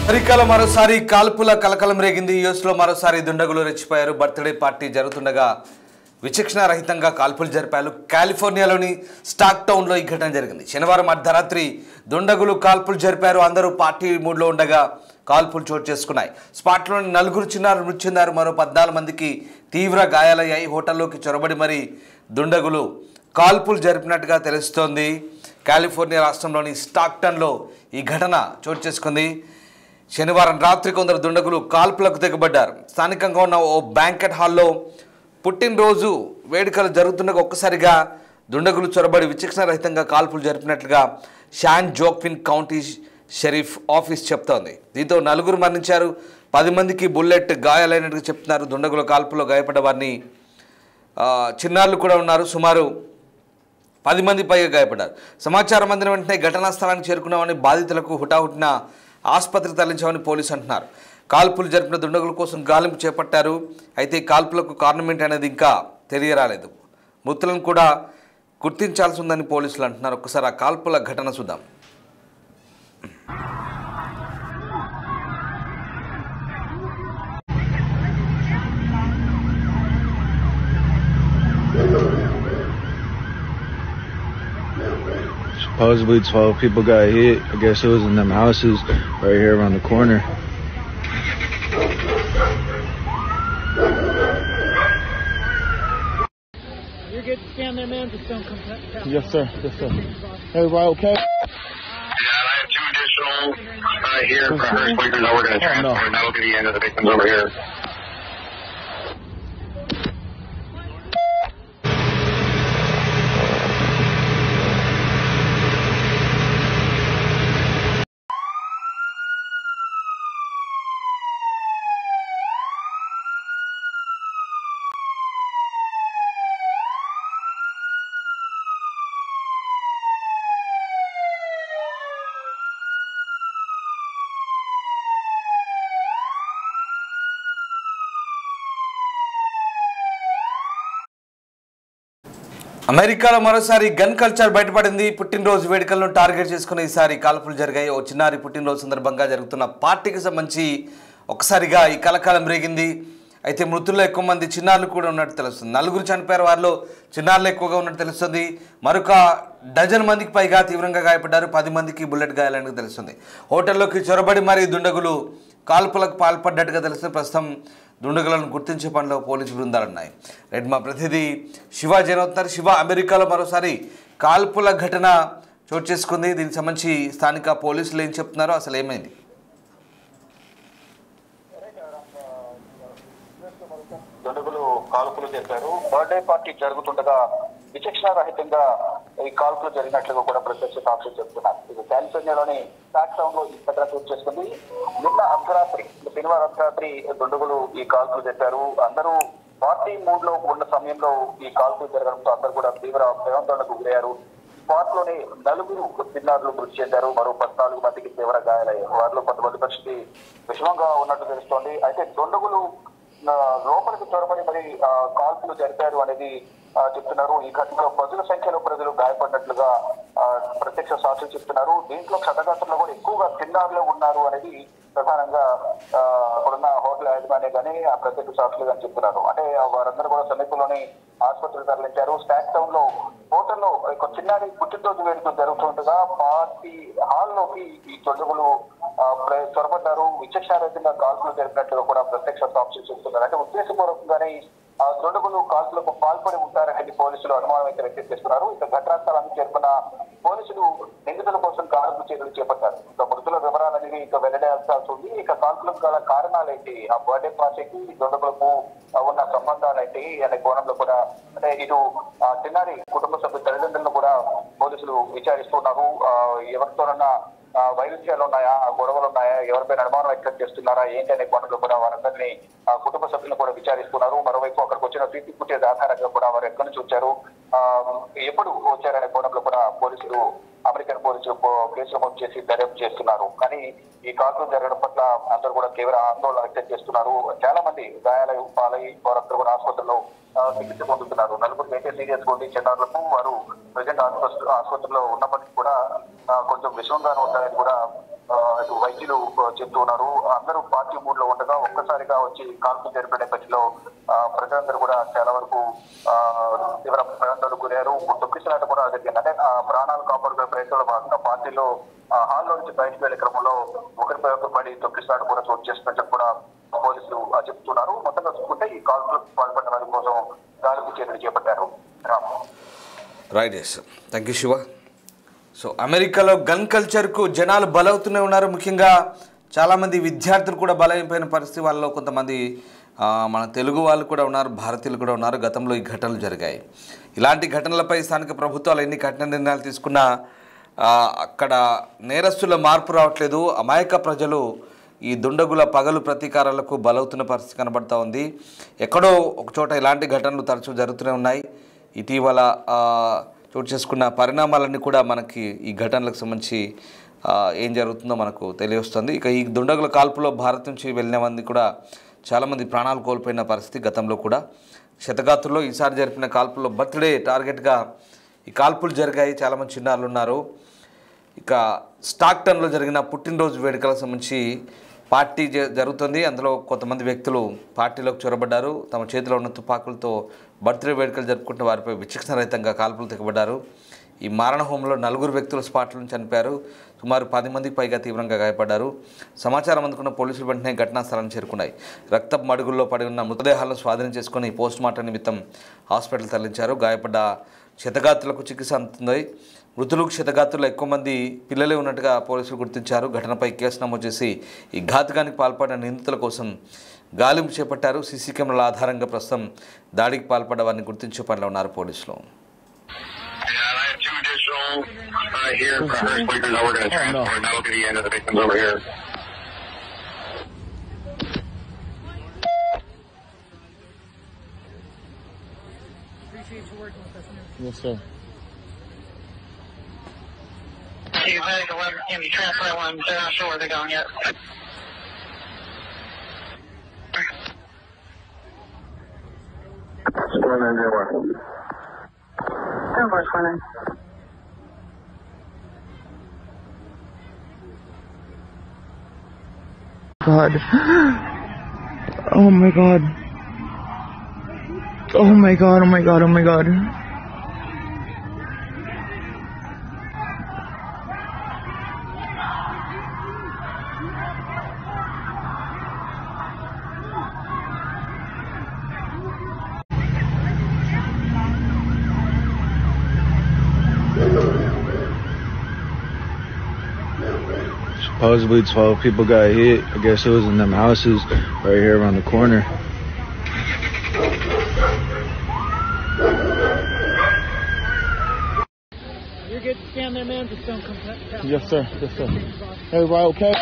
అమెరికాలో మరోసారి కాల్పుల కలకలం రేగింది. యూఎస్లో మరోసారి దుండగులు రెచ్చిపోయారు. బర్త్డే పార్టీ జరుగుతుండగా విచక్షణ రహితంగా కాల్పులు జరిపారు. కాలిఫోర్నియాలోని స్టాక్ టౌన్లో ఈ ఘటన జరిగింది. శనివారం అర్ధరాత్రి దుండగులు కాల్పులు జరిపారు. అందరూ పార్టీ మూడ్లో ఉండగా కాల్పులు చోటు చేసుకున్నాయి. స్పాట్లోని 4 చిన్నారులు మృతి చెందారు. మరో 14 మందికి తీవ్ర గాయాలయ్యాయి. హోటల్లోకి చొరబడి మరీ దుండగులు కాల్పులు జరిపినట్టుగా తెలుస్తోంది. కాలిఫోర్నియా రాష్ట్రంలోని స్టాక్టన్లో ఈ ఘటన చోటు చేసుకుంది. శనివారం రాత్రి కొందరు దుండగులు కాల్పులకు తెగబడ్డారు. స్థానికంగా ఉన్న ఓ బ్యాంకెట్ హాల్లో పుట్టినరోజు వేడుకలు జరుగుతుండగా ఒక్కసారిగా దుండగులు చొరబడి విచక్షణ రహితంగా కాల్పులు జరిపినట్లుగా San Joaquin County sheriff office చెప్తోంది. దీంతో 4 మరణించారు. 10 మందికి బుల్లెట్ గాయాలైనట్టుగా చెప్తున్నారు. దుండగుల కాల్పులో గాయపడ్డ వారిని చిన్నారులు కూడా ఉన్నారు. సుమారు 10 మంది పైగా గాయపడ్డారు. సమాచారం అందిన వెంటనే ఘటనా స్థలానికి చేరుకున్నామని, బాధితులకు హుటాహుటిన ఆసుపత్రికి తరలించామని పోలీసు అంటున్నారు. కాల్పులు జరిపిన దుండగుల కోసం గాలింపు చేపట్టారు. అయితే కాల్పులకు కారణం ఏంటి అనేది ఇంకా తెలియరాలేదు. మృతులను కూడా గుర్తించాల్సి ఉందని పోలీసులు అంటున్నారు. ఒకసారి ఆ కాల్పుల ఘటన చూద్దాం. Supposedly 12 people got hit. I guess it was in them houses right here around the corner. You're good to stand there, man. Just don't come down. Yes, sir. Yes, sir. Everybody okay? Yeah, I have 2 additional here for Hurst Quakers that we're going to transfer, and that'll be the end of the victims over here. అమెరికాలో మరోసారి gun culture బయటపడింది. పుట్టినరోజు వేడుకలను target చేసుకుని ఈసారి కాల్పులు జరిగాయి. ఓ చిన్నారి పుట్టినరోజు సందర్భంగా జరుగుతున్న పార్టీకి సంబంధించి ఒకసారిగా ఈ కలకాలం రేగింది. అయితే మృతుల్లో ఎక్కువ మంది చిన్నారులు కూడా ఉన్నట్టు తెలుస్తుంది. 4 చనిపోయారు. వారిలో చిన్నారులు ఎక్కువగా ఉన్నట్టు తెలుస్తుంది. మరొక 12 మందికి పైగా తీవ్రంగా గాయపడ్డారు. 10 మందికి బుల్లెట్ గాయాలని తెలుస్తుంది. హోటల్లోకి చొరబడి మరీ దుండగులు కాల్పులకు పాల్పడ్డట్టుగా తెలుస్తుంది. ప్రస్తుతం దుండగులను గుర్తించే పనిలో పోలీసు బృందాలు ఉన్నాయి. రైట్, మా ప్రతినిధి శివ జైనవుతున్నారు. శివ, అమెరికాలో మరోసారి కాల్పుల ఘటన చోటు చేసుకుంది. దీనికి సంబంధించి స్థానిక పోలీసులు ఏం చెప్తున్నారో, అసలు ఏమైంది? దుండగులు కాల్పులు చేశారు. బర్త్డే పార్టీ జరుగుతుండగా విచక్షణ రహితంగా ఈ కాల్పులు జరిగినట్లుగా కూడా ప్రత్యక్ష సాక్షులు చెప్తున్నారు. ఇది కాలిఫోర్నియాలోని స్టాక్ టౌన్ లో ఈ ఘటన చోటు చేసుకుంది. నిన్న అర్ధరాత్రి, శనివారం అర్ధరాత్రి దుండగులు ఈ కాల్పులు చేశారు. అందరూ పార్టీ మూడ్ లో ఉన్న సమయంలో ఈ కాల్పులు జరగడంతో అందరూ కూడా తీవ్ర భయాందోళనకు గురయ్యారు. స్పాట్ లోనే 4 చిన్నారులు మృతి చెందారు. మరో 14 మందికి తీవ్ర గాయాలయ్యారు. వారిలో కొంతమంది పరిస్థితి విషమంగా ఉన్నట్టు తెలుస్తోంది. అయితే దుండగులు లోపలికి చొరబడి మరి కాల్పులు జరిపారు అనేది చెప్తున్నారు. ఈ ఘటనలో 10 సంఖ్యలో ప్రజలు గాయపడినట్లుగా ప్రత్యక్ష సాక్షులు చెప్తున్నారు. దీంట్లో క్షతగాత్రులు కూడా ఎక్కువగా చిన్నారులు ఉన్నారు అనేది ప్రధానంగా అక్కడున్న హోటల్ యాజమాన్యం కానీ ఆ ప్రత్యక్ష సాక్షులు కానీ చెప్తున్నారు. అంటే వారందరూ కూడా సమీపంలోని ఆసుపత్రికి తరలించారు. స్టాక్ టౌన్ లో హోటల్లో ఒక చిన్నారి పుట్టినరోజు వేడుక జరుగుతుండగా పార్టీ హాల్లోకి ఈ దుండగులు చొరబడ్డారు. విచక్షణారహితంగా కాల్పులు జరిపినట్లుగా కూడా ప్రత్యక్ష సాక్షులు చెబుతున్నారు. అంటే ఉద్దేశపూర్వకంగానే దుండగులు కాల్పులకు పాల్పడి ఉంటారనేది పోలీసులు అనుమానం అయితే వ్యక్తం చేస్తున్నారు. ఇక ఘటనా స్థలానికి చేరుకున్న పోలీసులు నిందితుల కోసం గాలింపు చర్యలు చేపట్టారు. ఇక మృతుల వివరాలనేవి ఇక వెల్లడించాల్సి ఉంది. ఇక కాల్పులకు గల కారణాలేంటి, ఆ బర్త్డే పార్టీకి దుండగులకు ఉన్న సంబంధాలేంటి అనే కోణంలో కూడా, అంటే ఇటు చిన్నారి కుటుంబ సభ్యుల తల్లిదండ్రులను కూడా పోలీసులు విచారిస్తున్నారు. ఎవరితోనన్నా వైరుధ్యాలు ఉన్నాయా, గొడవలు ఉన్నాయా, ఎవరిపైన అనుమానం వ్యక్తం చేస్తున్నారా ఏంటి అనే కోణంలో కూడా వారందరినీ కుటుంబ సభ్యులను కూడా విచారిస్తున్నారు. మరోవైపు అక్కడికి వచ్చిన సీసీ ఫుటేజ్ ఆధారంగా కూడా వారు ఎక్కడి నుంచి వచ్చారు, ఎప్పుడు వచ్చారనే కోణంలో కూడా పోలీసులు, అమెరికన్ పోలీసులు కేసు నమోదు చేసి దర్యాప్తు చేస్తున్నారు. కానీ ఈ కాల్పులు జరగడం పట్ల అందరూ కూడా తీవ్ర ఆందోళన వ్యక్తం చేస్తున్నారు. చాలా మంది గాయాల పాలై వారందరూ కూడా ఆసుపత్రిలో చికిత్స పొందుతున్నారు. 4 అయితే సీరియస్ గా ఉంది. చిన్నారులకు వారు ప్రజెంట్ ఆసుపత్రిలో ఉన్నప్పటికీ కూడా కొంచెం విషమంగానే ఉంటాయని కూడా ఇటు వైద్యులు చెప్తూ ఉన్నారు. అందరూ పార్టీ మూడ్ లో ఉండగా ఒక్కసారిగా వచ్చి కాల్పులు జరిపే నేపథ్యంలో ప్రజలందరూ కూడా చాలా వరకు తీవ్ర భయాందోళనకు గురయ్యారు. తొక్కిసలాట కూడా జరిగింది. అంటే ప్రాణాలు కాపాడుకునే ప్రయత్నంలో భాగంగా పార్టీలో హాల్లో నుంచి బయటకు వెళ్లే క్రమంలో ఒకరిపై ఒకరు పడి తొక్కిసలాట కూడా చోటు చేస్తున్నట్టు కూడా పోలీసులు చెప్తున్నారు. మొత్తంగా చూసుకుంటే ఈ కాల్పులకు పాల్పడిన వారి కోసం గాలింపు చర్యలు చేపట్టారు. Right, thank you Shiva. So అమెరికాలో గన్ కల్చర్కు జనాలు బలవుతూనే ఉన్నారు. ముఖ్యంగా చాలామంది విద్యార్థులు కూడా బలైపోయిన పరిస్థితి. వాళ్ళలో కొంతమంది మన తెలుగు వాళ్ళు కూడా ఉన్నారు, భారతీయులు కూడా ఉన్నారు. గతంలో ఈ ఘటనలు జరిగాయి. ఇలాంటి ఘటనలపై స్థానిక ప్రభుత్వాలు ఎన్ని కఠిన నిర్ణయాలు తీసుకున్నా అక్కడ నేరస్తుల మార్పు రావట్లేదు. అమాయక ప్రజలు ఈ దుండగుల పగలు ప్రతీకారాలకు బలవుతున్న పరిస్థితి కనబడుతూ ఉంది. ఎక్కడో ఒక చోట ఇలాంటి ఘటనలు తరచూ జరుగుతూనే ఉన్నాయి. ఇటీవల చోటు చేసుకున్న పరిణామాలన్నీ కూడా మనకి ఈ ఘటనలకు సంబంధించి ఏం జరుగుతుందో మనకు తెలియవస్తుంది. ఇక ఈ దుండగుల కాల్పులో భారత్ నుంచి వెళ్ళిన మంది కూడా చాలామంది ప్రాణాలు కోల్పోయిన పరిస్థితి. గతంలో కూడా శతగాత్రుల్లో ఈసారి జరిపిన కాల్పుల్లో బర్త్డే టార్గెట్గా ఈ కాల్పులు జరిగాయి. చాలామంది చిన్నారులు ఉన్నారు. ఇక స్టాక్టన్లో జరిగిన పుట్టినరోజు వేడుకలకు సంబంధించి పార్టీ జరుగుతుంది. అందులో కొంతమంది వ్యక్తులు పార్టీలోకి చొరబడ్డారు. తమ చేతిలో ఉన్న తుపాకులతో బర్త్డే వేడుకలు జరుపుకుంటున్న వారిపై విచక్షణరహితంగా కాల్పులు తెగబడ్డారు. ఈ మారణ హోమంలో 4 వ్యక్తులు స్పాట్లో చనిపోయారు. సుమారు 10 మందికి పైగా తీవ్రంగా గాయపడ్డారు. సమాచారం అందుకున్న పోలీసులు వెంటనే ఘటనా స్థలాన్ని చేరుకున్నాయి. రక్తపు మడుగుల్లో పడి ఉన్న మృతదేహాలను స్వాధీనం చేసుకుని పోస్టుమార్టం నిమిత్తం హాస్పిటల్ తరలించారు. గాయపడ్డ క్షతగాత్రులకు చికిత్స అందుతుంది. మృతులు క్షతగాత్రులు ఎక్కువ మంది పిల్లలే ఉన్నట్టుగా పోలీసులు గుర్తించారు. ఘటనపై కేసు నమోదు చేసి ఈ ఘాతుకానికి పాల్పడిన నిందితుల కోసం గాలింపు చేపట్టారు. సీసీ కెమెరాల ఆధారంగా ప్రస్తుతం దాడికి పాల్పడ్డ వారిని గుర్తించే పనిలో ఉన్నారు పోలీసులు. Here for Hurst Quakers, we're going to transport, and that'll be the end of the victims over here. Appreciate you working with us, man. Yes, sir. You medic 11, can you transfer one? They're not sure where they're going yet. Square 901. Over, Square 9. God. Oh my God. Oh my God, oh my God, oh my God. Supposedly 12 people got hit. I guess it was in them houses right here around the corner. You're good to stand there, man. Just don't come. Yes, sir. Yes, sir. Everybody okay?